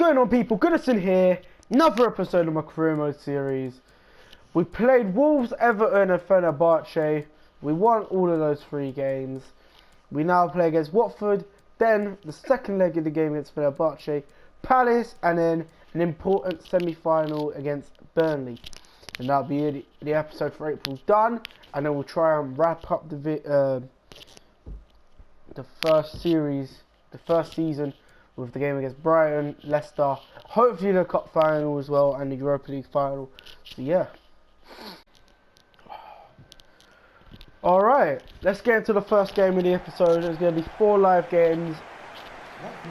going on, people? Goodison here. Another episode of my career mode series. We played Wolves, Everton and Fenerbahce. We won all of those 3 games. We now play against Watford, then the second leg of the game against Fenerbahce, Palace, and then an important semi-final against Burnley. And that'll be the episode for April done, and then we'll try and wrap up the first season with the game against Brighton, Leicester, hopefully the Cup final as well, and the Europa League final. So yeah. Alright, let's get into the first game of the episode. There's going to be 4 live games.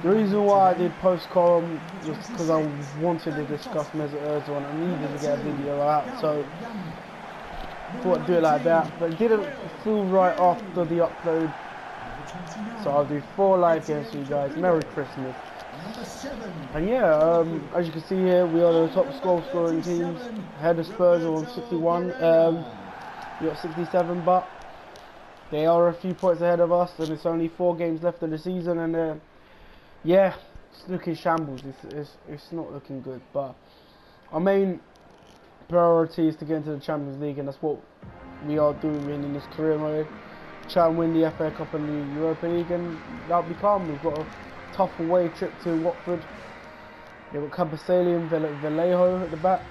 The reason why I did post-com was because I wanted to discuss Mesut Ozil and I needed to get a video out, so I thought I'd do it like that, but it didn't feel right after the upload. So I'll do 4 live games for you guys. Merry Christmas. And yeah, as you can see here, we are the top goal scoring teams. Ahead of Spurs on 61. We got 67, but they are a few points ahead of us, and it's only 4 games left of the season. And yeah, it's looking shambles. It's not looking good. But our main priority is to get into the Champions League, and that's what we are doing in this career mode. Try and win the FA Cup and the Europa League, and that'll be calm. We've got a tough away trip to Watford. They've got Cabasele and Vallejo at the back.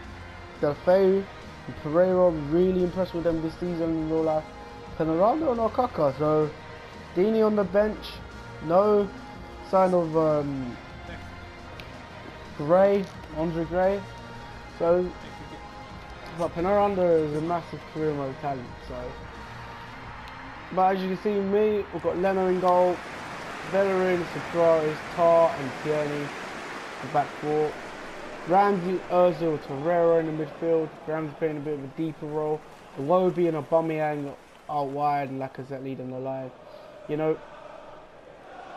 Delfeu and Pereira, really impressed with them this season in real life. Penarando and Okaka, so Dini on the bench. No sign of Andre Gray. So, but Penarando is a massive career mode talent. So. But as you can see me, we've got Leno in goal, Bellerin, Sokratis, Tar and Tierney, the back 4. Ramsey, Ozil, Torreira in the midfield. Ramsey playing a bit of a deeper role. Iwobi and Aubameyang out wide and Lacazette leading the line. You know,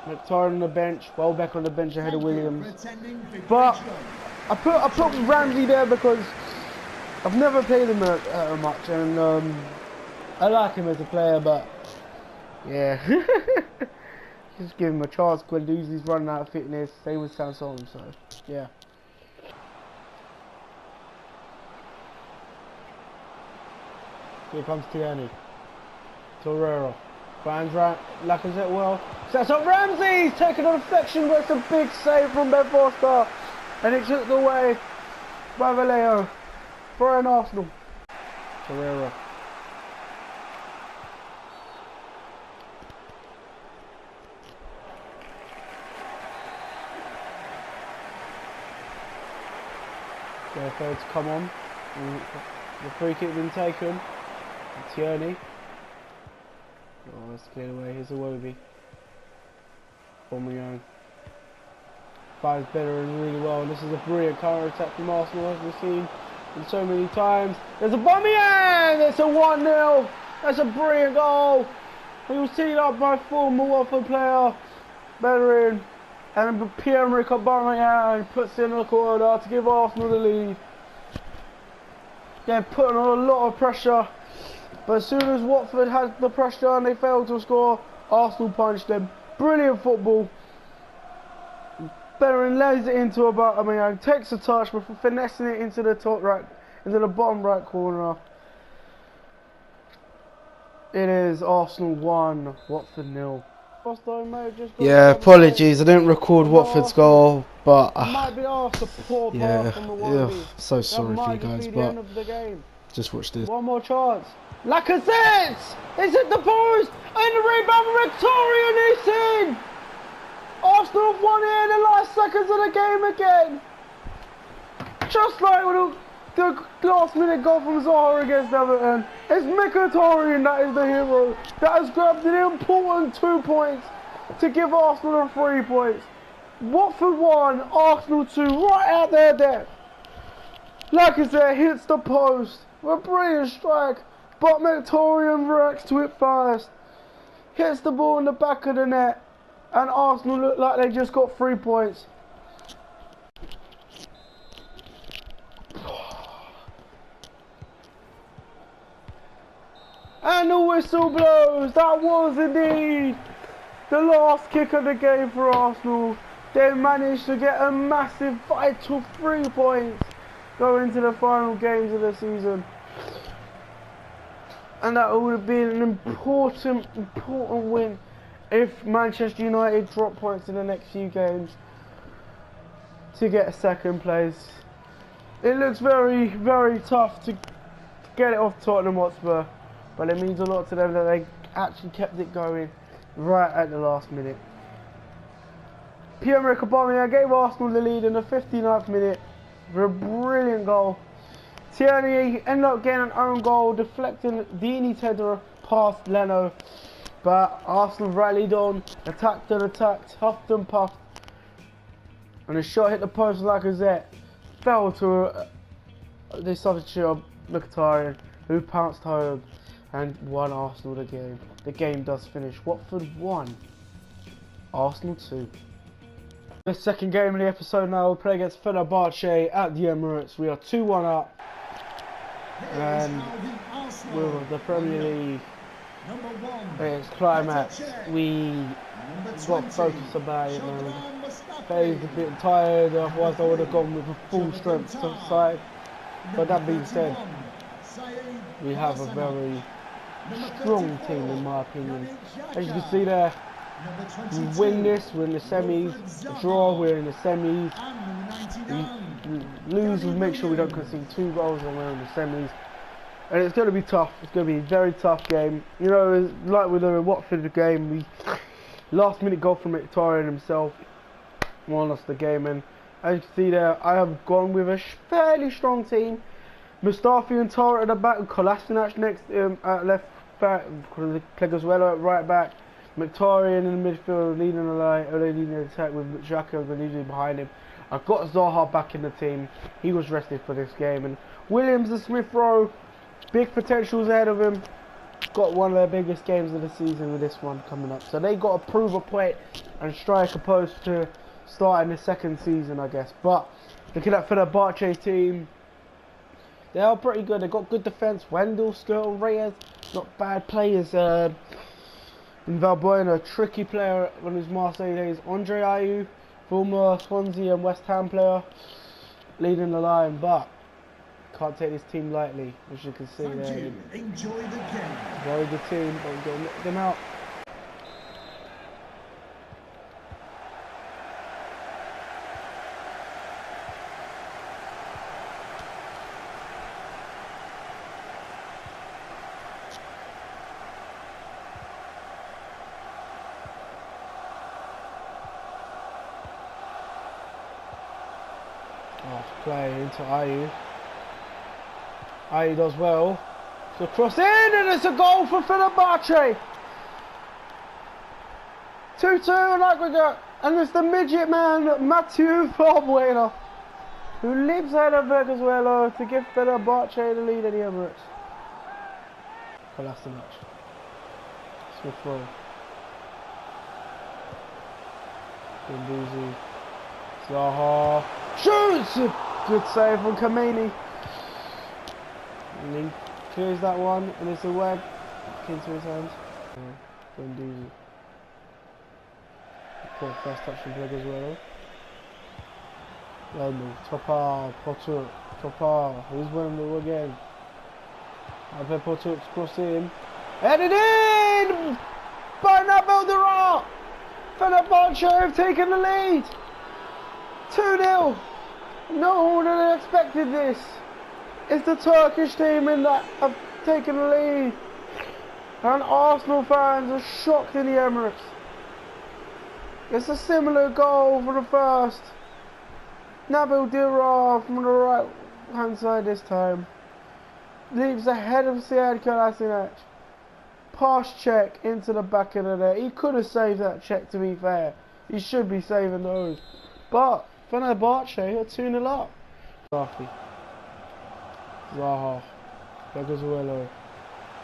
McTarn on the bench, Welbeck on the bench ahead of Williams. But I put Ramsey there because I've never played him much, and I like him as a player, but yeah, just give him a chance. Guendouzi's running out of fitness, same with Sanson, so yeah. Here comes Tierney. Torreira. Finds right, Lacazette well. Sets up Ramsey! He's taken a deflection, but it's a big save from Ben Foster. And it took away by Vallejo for an Arsenal. Torreira. Therefore to come on. The free kick been taken. Tierney. Oh, that's cleared away. Here's Iwobi. Aubameyang. Finds Bellerin really well. This is a brilliant counter attack from Arsenal, as we've seen so many times. There's Aubameyang! It's a 1-0. That's a brilliant goal. He was teed up by former Watford player Bellerin. And Pierre-Emerick Aubameyang puts in the corner to give Arsenal the lead. They're putting on a lot of pressure, but as soon as Watford had the pressure and they failed to score, Arsenal punched them. Brilliant football. Bellerin lays it into Aubameyang, takes a touch before finessing it into the top right, into the bottom right corner. It is Arsenal 1, Watford 0. Yeah, apologies, I didn't record Watford's goal, but yeah, so sorry for you guys, but just watch this. One more chance. Lacazette! It's at the post! And the rebound from Victoria, and it's in! Arsenal have won it in the last seconds of the game again! Just like with the last minute goal from Zaha against Everton. It's Mkhitaryan that is the hero. That has grabbed an important 2 points to give Arsenal the 3 points. Watford 1, Arsenal 2, right out their depth. Like I said, hits the post. A brilliant strike, but Mkhitaryan reacts to it first. Hits the ball in the back of the net, and Arsenal look like they just got 3 points. And the whistle blows. That was indeed the last kick of the game for Arsenal. They managed to get a massive vital 3 points going into the final games of the season. And that would have been an important win if Manchester United drop points in the next few games to get a second place. It looks very, very tough to get it off Tottenham Hotspur, but it means a lot to them that they actually kept it going right at the last minute. Pierre-Emerick Aubameyang gave Arsenal the lead in the 59th minute with a brilliant goal. Tierney ended up getting an own goal, deflecting Deeney's header past Leno, but Arsenal rallied on, attacked and attacked, huffed and puffed, and the shot hit the post like a zet, fell to the substitute of Mkhitaryan, who pounced home and won Arsenal the game. The game does finish. Watford 1, Arsenal 2. The second game of the episode now, we'll play against Fenerbahce at the Emirates. We are 2-1 up, and with the Premier League it's climax. We got focused about it, man. Faye's a bit tired, otherwise I would have gone with a full strength side. But that being said, we have a very strong team in my opinion. As you can see there, we win this, we're in the semis. Draw, we're in the semis. We lose, we make sure we don't concede 2 goals and we're in the semis. And it's going to be tough. It's going to be a very tough game. You know, like with the Watford game, we last minute goal from Mkhitaryan himself won us the game. And as you can see there, I have gone with a fairly strong team. Mustafi and Tara at the back, Kolasinac next at left back, Pleguezuelo at right back, Mkhitaryan in the midfield leading the line, leading the attack with Xhaka and Vanidi behind him. I've got Zaha back in the team. He was rested for this game. And Williams and Smith Rowe, big potentials ahead of him. Got one of their biggest games of the season with this one coming up. So they got to prove a point and strike opposed to starting the second season, I guess. But looking at Fenerbahce team, they are pretty good. They've got good defence. Wendell, Skirtle, Reyes, not bad players. And Valbuena, a tricky player on his Marseille days. Andre Ayew, former Swansea and West Ham player, leading the line, but can't take this team lightly, as you can see there. Enjoy the game. Very good team, but we've got to knock them out. Play into Ayew. Ayew does well. So cross in, and it's a goal for Fenerbahce. 2-2 in aggregate, and it's the midget man Mathieu Valbuena who leaps out of Pleguezuelo to give Fenerbahce the lead in the Emirates. Kolasinac. Smith Rowe. Guendouzi. Zaha. Shoots! Good save from Kameni. And he clears that one, and it's a web back into his hands. Guendouzi. First touch from Pleguezuelo. Leno, Topal, Potur, Topal. He's winning the again. I've Potur's cross in. Headed in! By Nabil Duran! Fenerbahce have taken the lead! 2-0! No one had expected this. It's the Turkish team in that have taken the lead. And Arsenal fans are shocked in the Emirates. It's a similar goal for the first. Nabil Duran from the right hand side this time. Leaps ahead of Sead Kolasinac. Pass check into the back of the net. He could have saved that check, to be fair. He should be saving those. But Fenerbahce are 2-0 up. Zaha. Pleguezuelo.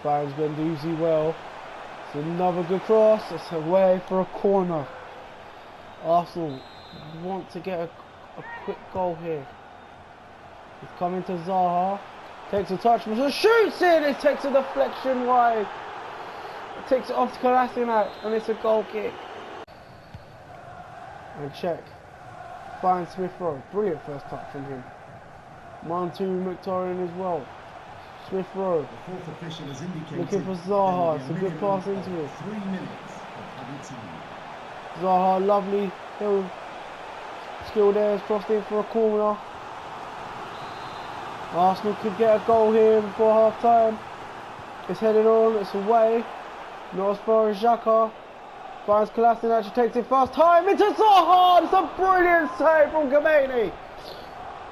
Finds Guendouzi well. It's another good cross. It's away for a corner. Arsenal want to get a quick goal here. He's coming to Zaha. Takes a touch, but shoots in. It takes a deflection wide. It takes it off to Kolasinac, and it's a goal kick. And check. finds Smith Rowe. Brilliant first touch from him. 1-2 Mkhitaryan as well. Smith Rowe. The fourth official has indicated Looking for Zaha. It's a good pass into it. 3 minutes of added time. Zaha, lovely little skill there. It's crossed in for a corner. Arsenal could get a goal here before half time. It's headed on, it's away. Not as far as Xhaka. Finds Kolasinac, actually takes it first time into Zaha. It's a brilliant save from Khomeini.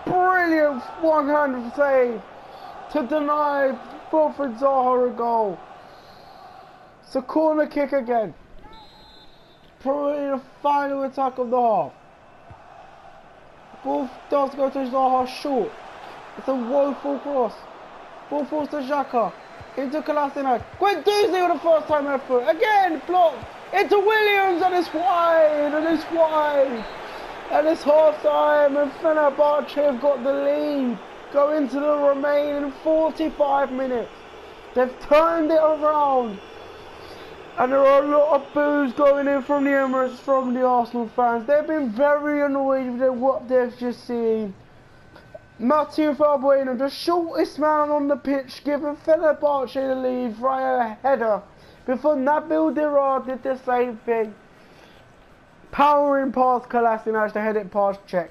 Brilliant one-handed save to deny Wilfried Zaha a goal. It's a corner kick again. Probably the final attack of the half. Ball does go to Zaha short. It's a woeful cross. Ball falls to Xhaka. Into Kolasinac. Guendouzi on the first time effort. Again, blocked. Into Williams, and it's wide, and it's wide. And it's half time, and Fenerbahce have got the lead. Go into the remaining 45 minutes. They've turned it around. And there are a lot of boos going in from the Emirates, from the Arsenal fans. They've been very annoyed with what they've just seen. Mathieu Valbuena, the shortest man on the pitch, giving Fenerbahce the lead via a header. Before Nabil Dirar did the same thing. Powering past Kolasinac to head it past Czech.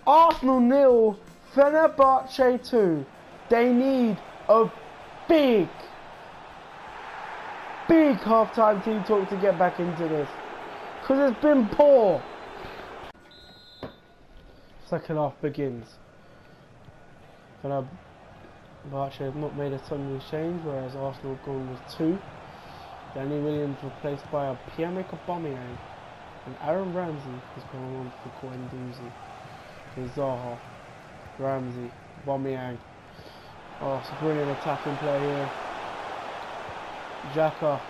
Arsenal 0, Fenerbahce 2. They need a big half-time team talk to get back into this. Because it's been poor. Second half begins. Fenerbahce have not made a timely change, whereas Arsenal goal was 2. Danny Williams replaced by a Pierre-Emerick Aubameyang, and Aaron Ramsey has gone on for Guendouzi. Okay, Zaha, Ramsey, Aubameyang. Oh, it's a brilliant attacking play here. Xhaka,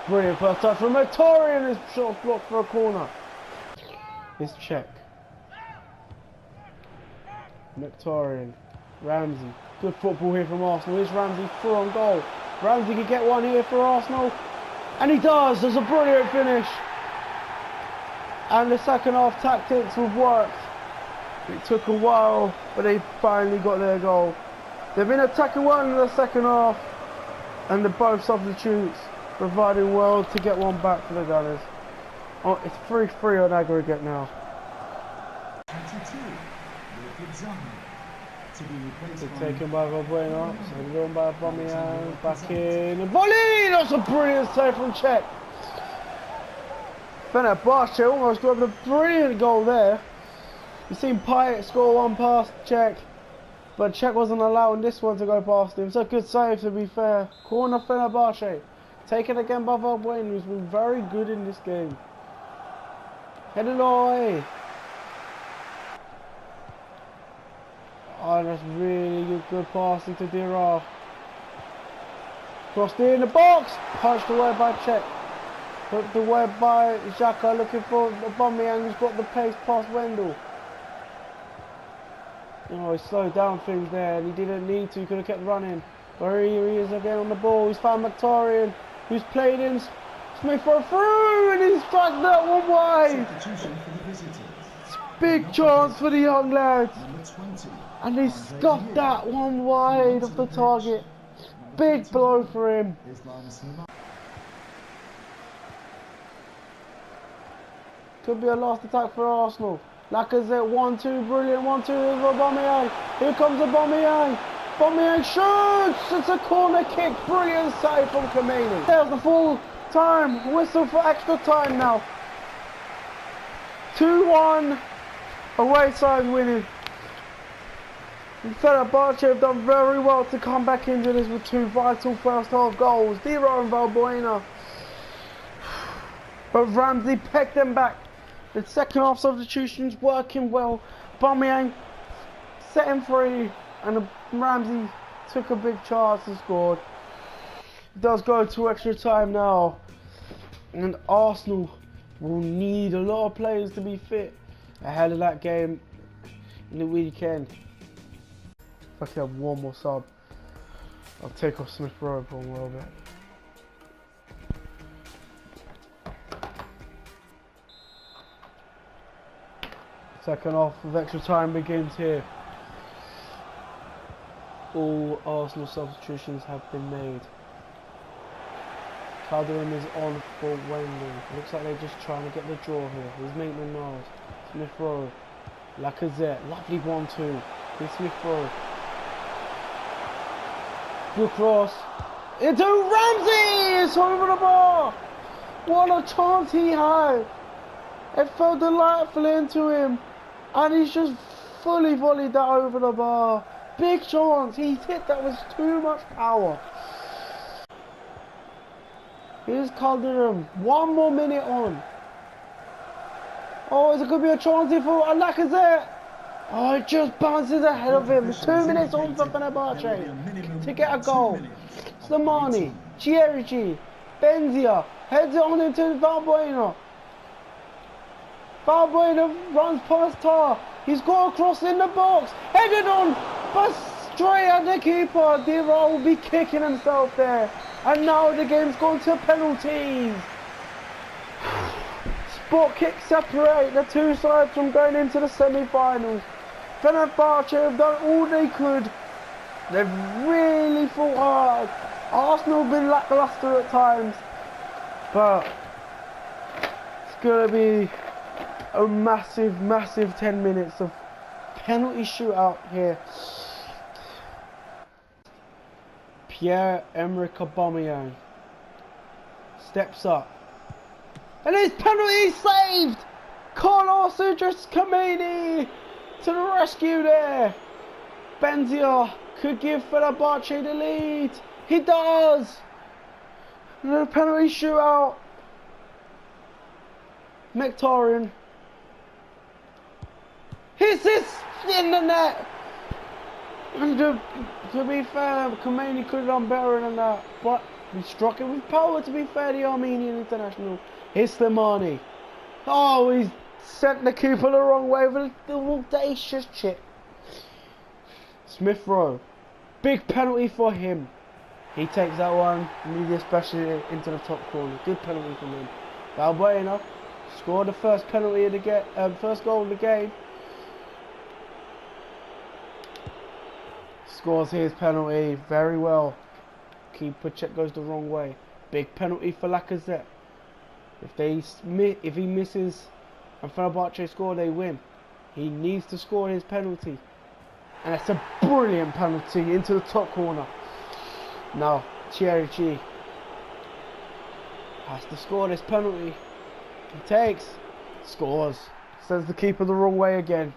brilliant first touch from Mkhitaryan. His shot blocked for a corner. It's Czech. Mkhitaryan, Ramsey. Good football here from Arsenal. Is Ramsey through on goal? Ramsey could get one here for Arsenal. And he does. There's a brilliant finish. And the second half tactics have worked. It took a while, but they finally got their goal. They've been attacking well in the second half. And the both substitutes providing well to get one back for the Gunners. Oh, it's 3-3 on aggregate now. 22. To be replaced Taken by Valbuena, so run by Aubameyang, back in, and volley! That's a brilliant save from Czech. Fenerbahce almost got a brilliant goal there. You've seen Payet score one past Czech, but Czech wasn't allowing this one to go past him. It's a good save, to be fair. Corner Fenerbahce, taken again by Valbuena, who's been very good in this game. Headed away. Oh, that's really good passing to Dirar. Crossed in the box, punched away by Czech. Hooked away by Xhaka, looking for Aubameyang, who's got the pace past Wendell. Oh, he slowed down things there, and he didn't need to. He could have kept running. But here he is again on the ball. He's found Mkhitaryan, who's played in Smith for a through, and he's struck that one wide. Big chance for the young lads. And he scuffed that one wide of the target. Big blow for him. Could be a last attack for Arsenal. Lacazette 1-2, brilliant 1-2 with Aubameyang. Here comes Aubameyang. Aubameyang shoots. It's a corner kick. Brilliant save from Khomeini. There's the full time whistle for extra time now. 2-1. Away side winning. Fenerbahce have done very well to come back into this with 2 vital first half goals. Dirar and Valbuena. But Ramsey pegged them back. The second half substitutions working well. Aubameyang set him free, and Ramsey took a big chance and scored. It does go to extra time now, and Arsenal will need a lot of players to be fit ahead of that game in the weekend. If I could have one more sub, I'll take off Smith Rowe for a little bit. Second half of extra time begins here. All Arsenal substitutions have been made. Calderon is on for Wembley. Looks like they're just trying to get the draw here. Here's Maitland-Niles. Smith Rowe. Lacazette. Lovely 1-2. Here's Smith Rowe. Good cross. Into Ramsey! It's over the bar! What a chance he had! It fell delightfully into him. And he's just fully volleyed that over the bar. Big chance. He hit that with too much power. Here's Calderon. One more minute on. Oh, is it going to be a chance here for Lacazette? Oh, it just bounces ahead of him. 2 minutes on for Fenerbahce to get a goal. Slimani, Chierici, Benzia heads it on into Valbuena. Valbuena runs past Tar. He's got a cross in the box. Headed on, but straight at the keeper. Dira will be kicking himself there. And now the game's gone to penalties. Spot kicks separate the two sides from going into the semi-finals. Fenerbahce have done all they could. They've really fought hard. Arsenal have been lackluster at times. But it's going to be a massive, massive 10 minutes of penalty shootout here. Pierre-Emerick Aubameyang steps up. And his penalty saved! Carlos Kameni to the rescue there. Benzia could give Fenerbahce the lead. He does! And the penalty shootout. Mkhitaryan hits this in the net. And to be fair, Khomeini could have done better than that, but he struck it with power, to be fair, the Armenian international. Here's Slimani. Oh, he's sent the keeper the wrong way with the audacious chip. Smith Rowe. Big penalty for him. He takes that one, especially into the top corner. Good penalty from him. Valbuena scored the first penalty of the first goal of the game. Scores his penalty very well. Keeper check goes the wrong way. Big penalty for Lacazette. If he misses and Fenerbahce score, they win. He needs to score his penalty, and that's a brilliant penalty into the top corner. Now Chierici has to score this penalty. He takes, scores. Sends the keeper the wrong way again.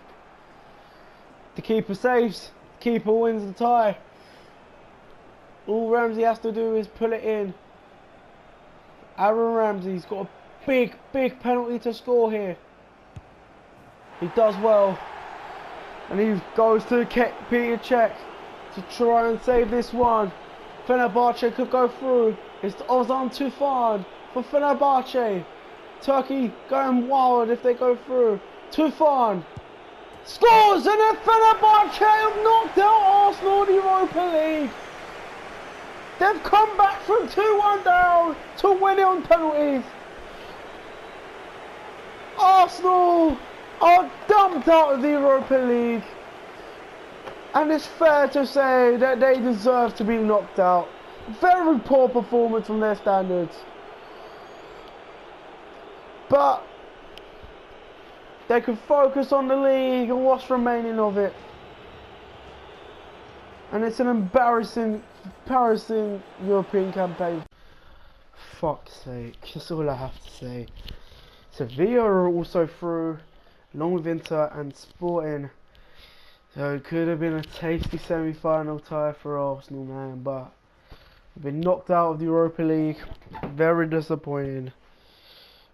The keeper saves. Keeper wins the tie. All Ramsey has to do is pull it in. Aaron Ramsey's got a big, big penalty to score here. He does well. And he goes to Peter Cech to try and save this one. Fenerbahce could go through. It's Ozan Tufan for Fenerbahce. Turkey going wild if they go through. Tufan scores, and then Fenerbahce have knocked out Arsenal in the Europa League. They've come back from 2-1 down to win it on penalties. Arsenal are dumped out of the Europa League. And it's fair to say that they deserve to be knocked out. Very poor performance from their standards. But they can focus on the league and what's remaining of it. And it's an embarrassing European campaign. Fuck's sake, that's all I have to say. Sevilla are also through, along with Inter and Sporting. So it could have been a tasty semi-final tie for Arsenal, man, but we've been knocked out of the Europa League. Very disappointing.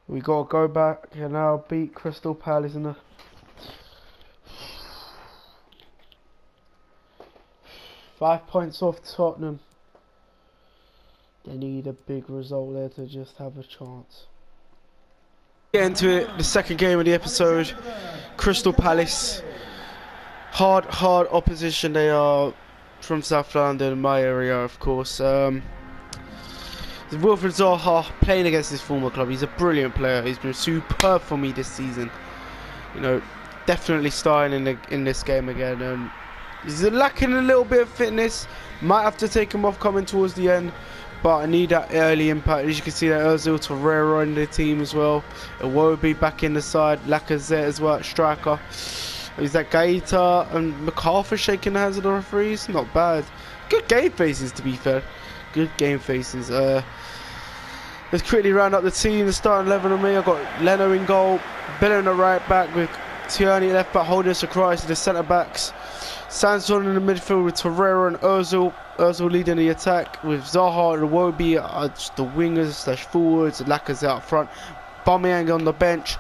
We got to go back and now beat Crystal Palace in the 5 points off Tottenham. They need a big result there to just have a chance. Get into it, the second game of the episode. Crystal Palace. Hard opposition. They are from South London, my area, of course. Wilfred Zaha playing against his former club. He's a brilliant player. He's been superb for me this season. You know, definitely starting in this game again. He's lacking a little bit of fitness. Might have to take him off coming towards the end, but I need that early impact. As you can see, that Ozil Torreira in the team as well. Iwobi back in the side. Lacazette as well, striker. Is that Gaeta and MacArthur shaking the hands of the referees? Not bad. Good game faces, to be fair. Good game faces. Let's quickly round up the team. The starting 11 on me. I've got Leno in goal. Bello in the right back with Tierney left back holding us across the centre backs. Sanson in the midfield with Torreira and Ozil. Ozil leading the attack with Zaha and Iwobi as the wingers / forwards. Lacazette up front. Aubameyang on the bench.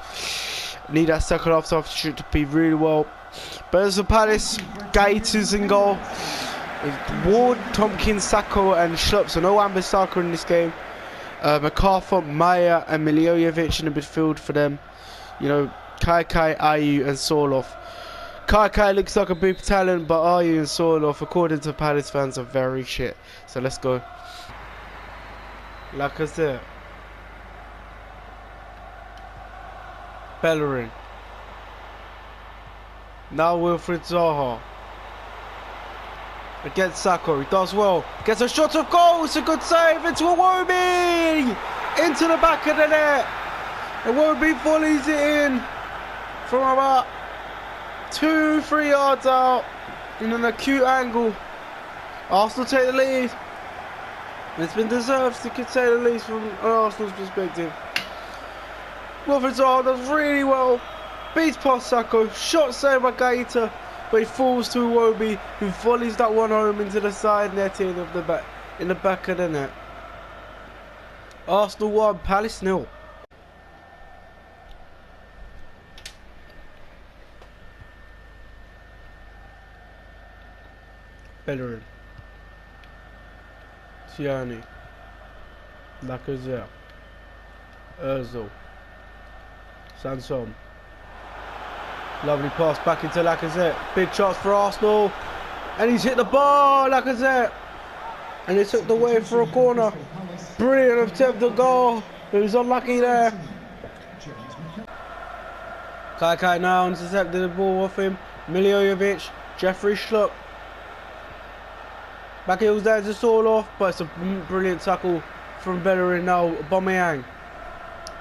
Need that second half substitute to be really well. But as a Palace, Gaeta's in goal. Ward, Tompkins, Sacco and Schlupp. So no Wan-Bissaka in this game. MacArthur, Maya and Miljojevic in the midfield for them. You know, Kai, Ayew and Sorloth. Kai looks like a big talent, but Ayew and Sorloth, according to Palace fans, are very shit. So let's go. Lacazette. Bellerin. Now Wilfried Zaha. Against Sacco, he does well. Gets a shot of goal, it's a good save into Iwobi! Into the back of the net. Iwobi volleys it in from about 2-3 yards out in an acute angle. Arsenal take the lead. It's been deserved, to say the least, from Arsenal's perspective. Wilfried Zaha does really well. Beats past Sacco, shot saved by Gaeta. But he falls to Iwobi, who volleys that one home into the side netting of the back, in the back of the net. Arsenal 1, Palace 0. Bellerin. Tierney. Lacazette. Ozil. Sanson. Lovely pass back into Lacazette. Big chance for Arsenal. And he's hit the bar, Lacazette. And he took the way for a corner. Brilliant attempt to goal. He was unlucky there. Kai now intercepted the ball off him. Miljojevic. Jeffrey Schlupp. Back heels there to Sorloth, but it's a brilliant tackle from Bellerin now. Aubameyang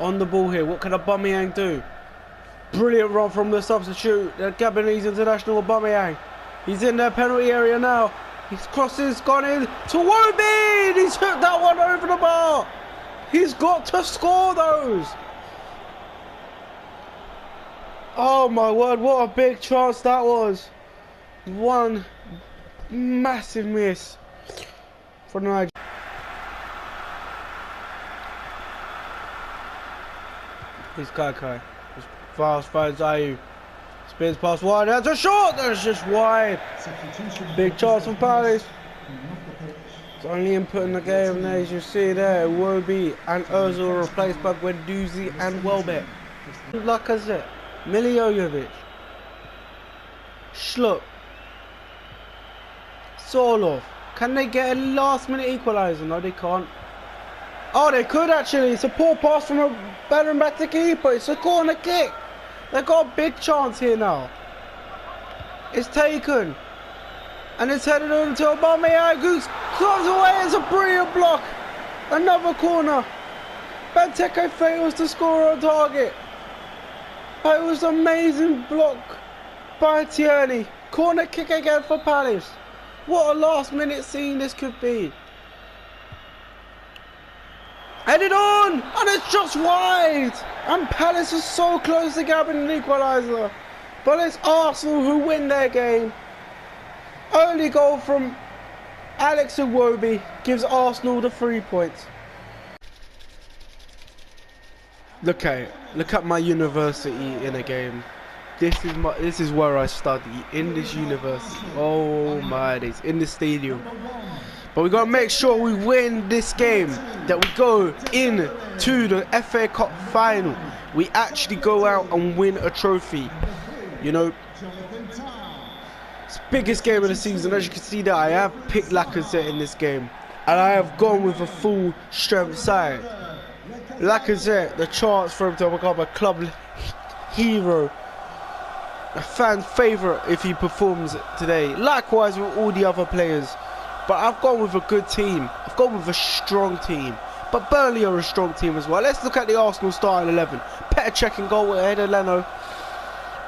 on the ball here. What can Aubameyang do? Brilliant run from the substitute, the Gabonese international Aubameyang. He's in their penalty area now. His crosses gone in to Iwobi. He's hit that one over the bar. He's got to score those. Oh my word, what a big chance that was. One massive miss for Nigeria. Here's Kai. Fast finds Ayew. Spins past wide. That's a shot! That's just wide. Big chance for Palace. It's only input in the game there, as you see there. Iwobi and Ozil replaced by Guendouzi and Welbeck. Lacazette. Miljojevic. Schlupp. Sorloth. Can they get a last minute equaliser? No, they can't. Oh, they could actually. It's a poor pass from a Bellerin back to keeper. It's a corner kick. They've got a big chance here now. It's taken. And it's headed on to Aubameyang, who comes away. It's a brilliant block. Another corner. Benteke fails to score on target. But it was an amazing block by Tierney. Corner kick again for Palace. What a last minute scene this could be. Headed on, and it's just wide. And Palace is so close to grabbing an equaliser. But it's Arsenal who win their game. Early goal from Alex Iwobi gives Arsenal the 3 points. Look at my university in a game. This is where I study, in this university. Oh my days, in the stadium. But we gotta make sure we win this game, that we go into the FA Cup final. We actually go out and win a trophy. You know, it's the biggest game of the season. As you can see that I have picked Lacazette in this game, and I have gone with a full strength side. Lacazette, the chance for him to become a club hero. a fan favourite if he performs today. Likewise with all the other players. But I've gone with a good team. I've gone with a strong team. But Burnley are a strong team as well. Let's look at the Arsenal starting 11. Petr Cech in goal ahead of Leno.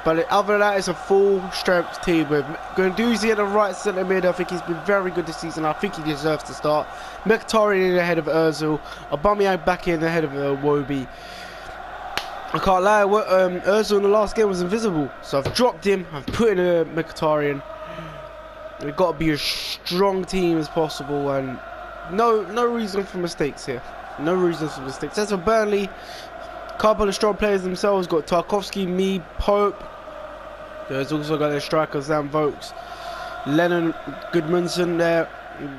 But other than that, it's a full strength team with Guendouzi at the right centre mid. I think he's been very good this season. I think he deserves to start. Mkhitaryan in ahead of Ozil. Aubameyang back in ahead of Iwobi. I can't lie, Ozil in the last game was invisible. So I've dropped him. I've put in a Mkhitaryan. We've got to be as strong team as possible, and no reason for mistakes here. No reason for mistakes. As for Burnley, a couple of strong players themselves. Got Tarkowski, me, Pope. There's also got their striker Sam Vokes, Lennon, Goodmanson there.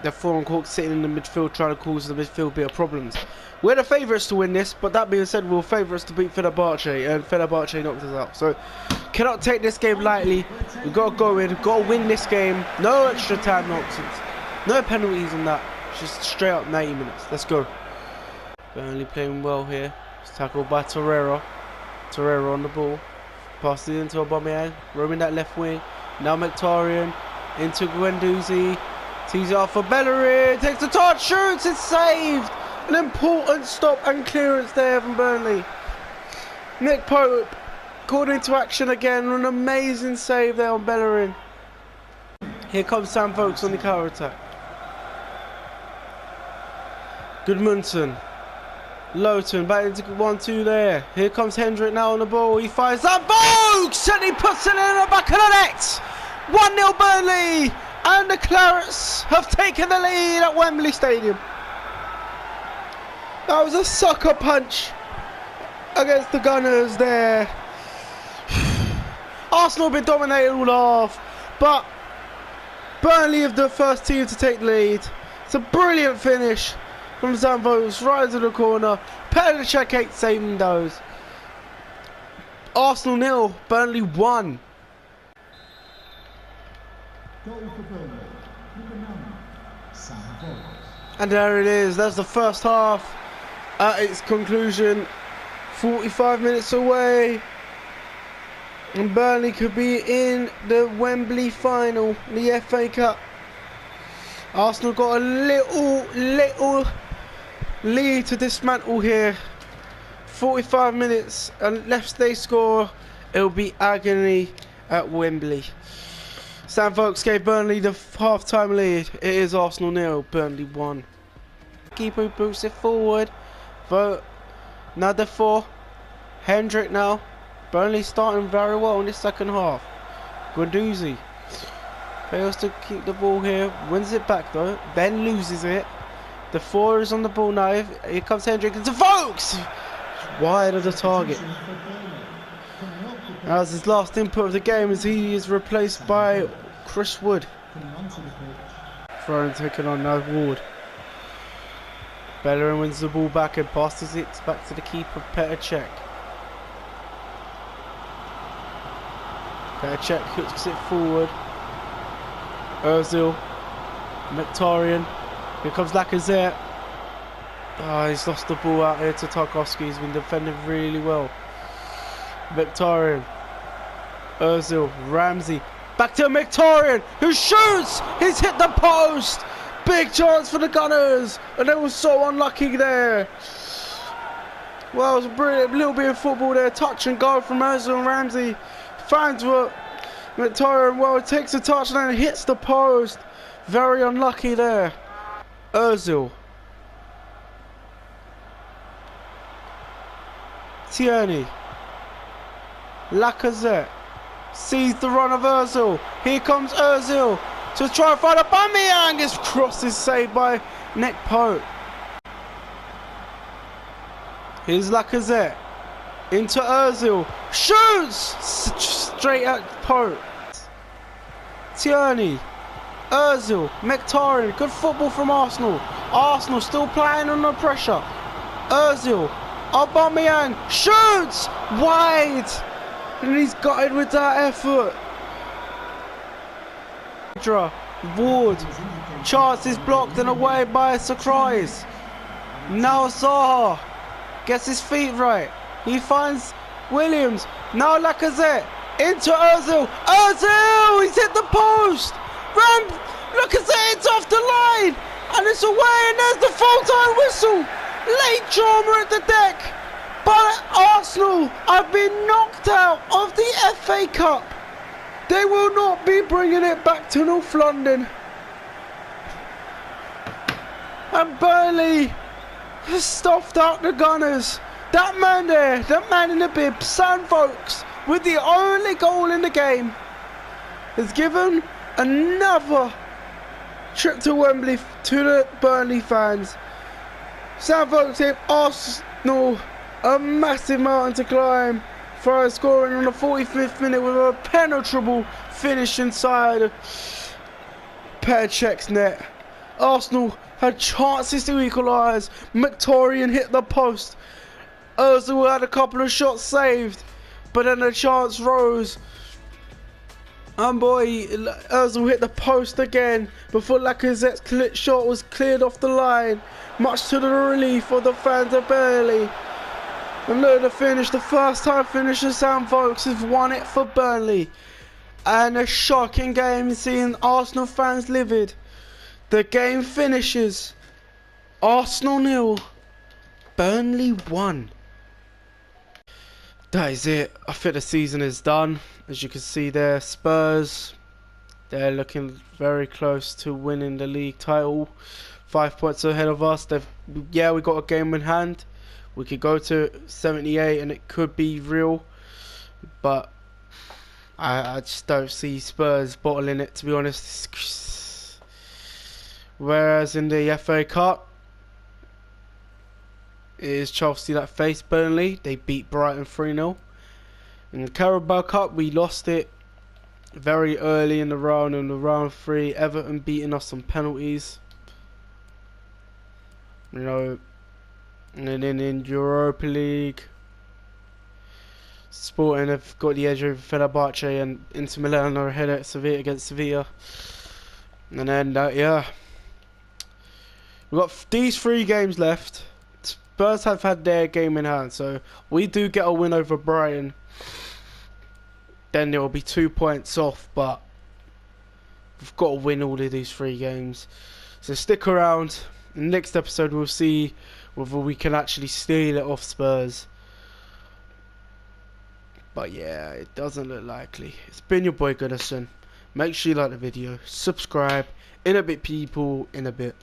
The foreign cork sitting in the midfield trying to cause the midfield bit of problems. We're the favourites to win this, but that being said, we're favourites to beat Fenerbahce, and Fenerbahce knocked us out. So, cannot take this game lightly. We've got to go in, got to win this game. No extra time nonsense. No penalties on that. Just straight up 90 minutes. Let's go. Burnley playing well here. It's tackled by Torreira. Torreira on the ball. Passes it into Aubameyang. Roaming that left wing. Now Mkhitaryan. Into Guendouzi. Tees it off for Bellerin. Takes the touch. Shoots. It's saved. An important stop and clearance there from Burnley. Nick Pope called into action again. An amazing save there on Bellerin. Here comes Sam Vokes on the counter attack. Goodmanson. Lowton back into 1-2 there. Here comes Hendrick now on the ball. He fires Sam Vokes and he puts it in the back of the net. 1-0 Burnley. And the Clarets have taken the lead at Wembley Stadium. That was a sucker punch against the Gunners there. Arsenal have been dominated all half, but Burnley are the first team to take the lead. It's a brilliant finish from Zambos, right into the corner. Petr Cech 8 saving those. Arsenal 0, Burnley 1. Goal for Burnley. Number 9, Sam Vokes. And there it is. That's the first half at its conclusion. 45 minutes away. And Burnley could be in the Wembley final, the FA Cup. Arsenal got a little lead to dismantle here. 45 minutes, unless they score, it'll be agony at Wembley. Sam Vokes gave Burnley the half-time lead. It is Arsenal 0, Burnley 1. Keeper boots it forward. Vote. Another 4. Hendrick now. Burnley starting very well in this second half. Guendouzi fails to keep the ball here. Wins it back though. Ben loses it. The 4 is on the ball now. Here comes Hendrick into Vokes. Wide of the target. As his last input of the game as he is replaced by Chris Wood. Throwing taken on now Ward. Bellerin wins the ball back and passes it back to the keeper Petr Cech. Petr Cech hooks it forward. Ozil. Mkhitaryan. Here comes Lacazette. Oh, he's lost the ball out here to Tarkowski. He's been defending really well. Mkhitaryan. Ozil. Ramsey. Back to Mkhitaryan, who shoots! He's hit the post! Big chance for the Gunners! And they were so unlucky there. Well, it was a brilliant little bit of football there. Touch and go from Ozil and Ramsey. Fans were Mkhitaryan, well, it takes a touch and then it hits the post. Very unlucky there. Ozil. Tierney. Lacazette. Sees the run of Ozil. Here comes Ozil to try and find Aubameyang. His cross is saved by Nick Pope. Here's Lacazette. Into Ozil. Shoots! Straight at Pope. Tierney. Ozil. Mkhitaryan. Good football from Arsenal. Arsenal still playing under pressure. Ozil. Aubameyang. Shoots! Wide! And he's got it with that effort. Ward. Chance is blocked and away by Sakrais. Now Zaha gets his feet right. He finds Williams. Now Lacazette. Into Ozil. Ozil! He's hit the post. Look at that, it's off the line. And it's away, and there's the full-time whistle. Late drama at the deck. But Arsenal have been knocked out of the FA Cup. They will not be bringing it back to North London. And Burnley has stuffed out the Gunners. That man there, that man in the bib, Sam Vokes, with the only goal in the game, has given another trip to Wembley to the Burnley fans. Sam Vokes hit Arsenal a massive mountain to climb for scoring on the 45th minute with a penetrable finish inside Petr Cech's net. Arsenal had chances to equalise. Mkhitaryan hit the post. Ozil had a couple of shots saved, but then the chance rose. And boy, Ozil hit the post again before Lacazette's shot was cleared off the line, much to the relief of the fans of Burnley. And look at the finish, the first time finisher Sam Vokes has won it for Burnley. And a shocking game seeing Arsenal fans livid. The game finishes Arsenal 0, Burnley 1. That is it. I think the season is done. As you can see there, Spurs, they're looking very close to winning the league title. 5 points ahead of us. Yeah, we got a game in hand. We could go to 78 and it could be real. But I just don't see Spurs bottling it, to be honest. Whereas in the FA Cup, it is Chelsea that faced Burnley. They beat Brighton 3-0. In the Carabao Cup, we lost it very early in the round. In the round 3, Everton beating us on penalties. You know, and then in Europa League, Sporting have got the edge over Fenerbahce, and Inter Milan are ahead at Sevilla against Sevilla. And then, yeah, we've got these 3 games left. Spurs have had their game in hand, so we do get a win over Brighton, then there will be 2 points off, but we've got to win all of these 3 games. So stick around. In the next episode we'll see whether we can actually steal it off Spurs. But yeah, it doesn't look likely. It's been your boy Goodison. Make sure you like the video, subscribe. In a bit people, in a bit.